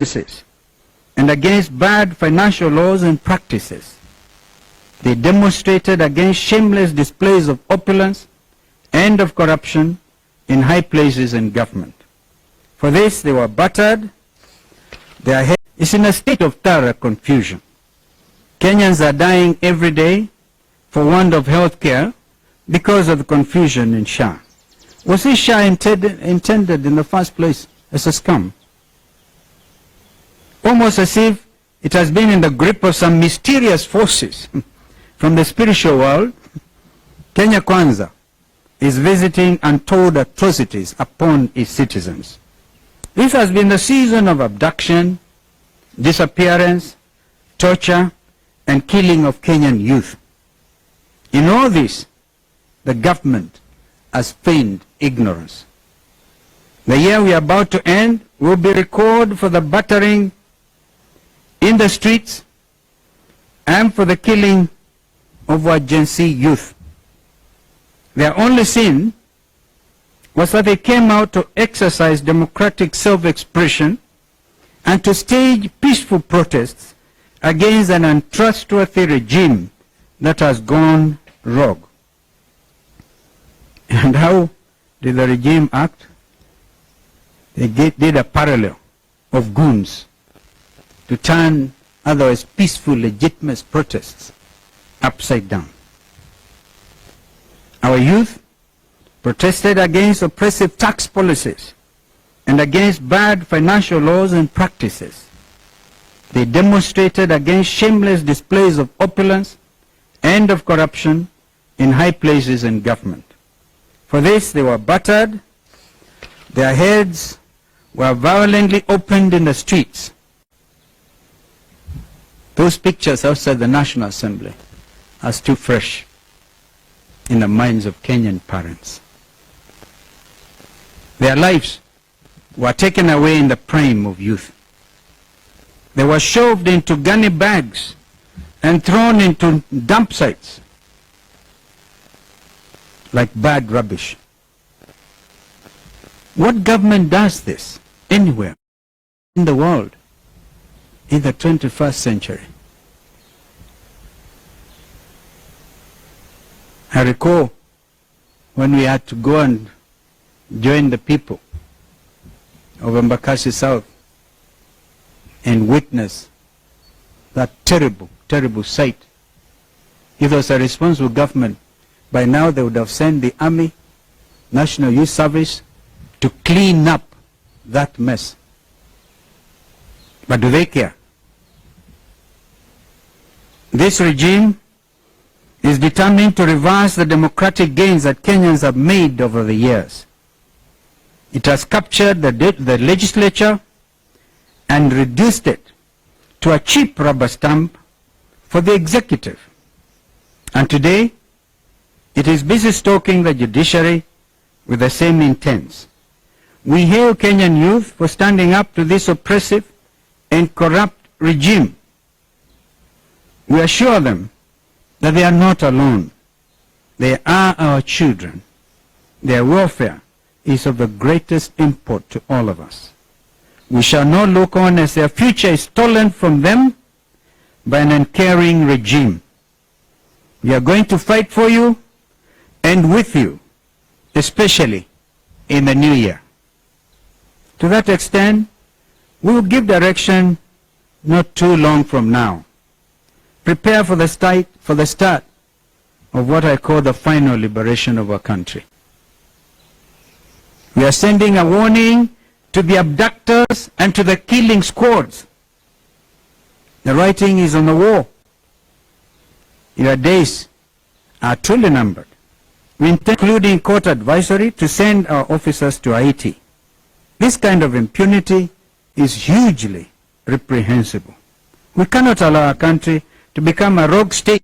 and against bad financial laws and practices. They demonstrated against shameless displays of opulence and of corruption in high places in government. For this they were battered. Their head is in a state of thorough confusion. Kenyans are dying every day for want of health care because of the confusion in SHA. Was this SHA intended in the first place as a scum? Almost as if it has been in the grip of some mysterious forces from the spiritual world. Kenya Kwanza is visiting untold atrocities upon its citizens. This has been the season of abduction, disappearance, torture, and killing of Kenyan youth. In all this, the government has feigned ignorance. The year we are about to end will be recorded for the battering in the streets and for the killing of our Gen Z youth. Their only sin was that they came out to exercise democratic self-expression and to stage peaceful protests against an untrustworthy regime that has gone rogue. And how did the regime act? They did a parallel of goons to turn otherwise peaceful, legitimate protests upside down. Our youth protested against oppressive tax policies and against bad financial laws and practices. They demonstrated against shameless displays of opulence and of corruption in high places in government. For this they were battered. Their heads were violently opened in the streets. Those pictures outside the National Assembly are still fresh in the minds of Kenyan parents. Their lives were taken away in the prime of youth. They were shoved into gunny bags and thrown into dump sites like bad rubbish. What government does this anywhere in the world in the 21st century? I recall when we had to go and join the people of Embakasi South and witness that terrible, terrible sight. If there was a responsible government, by now they would have sent the Army, National Youth Service to clean up that mess. But do they care? This regime is determined to reverse the democratic gains that Kenyans have made over the years. It has captured the legislature and reduced it to a cheap rubber stamp for the executive. And today, it is busy stoking the judiciary with the same intents. We hail Kenyan youth for standing up to this oppressive and corrupt regime. We assure them that they are not alone. They are our children. Their welfare is of the greatest import to all of us. We shall not look on as their future is stolen from them by an uncaring regime. We are going to fight for you and with you, especially in the new year. To that extent, we will give direction not too long from now. Prepare for the start of what I call the final liberation of our country. We are sending a warning to the abductors and to the killing squads. The writing is on the wall. Your days are truly numbered. We intend, including court advisory, to send our officers to Haiti. This kind of impunity is hugely reprehensible. We cannot allow our country to become a rogue state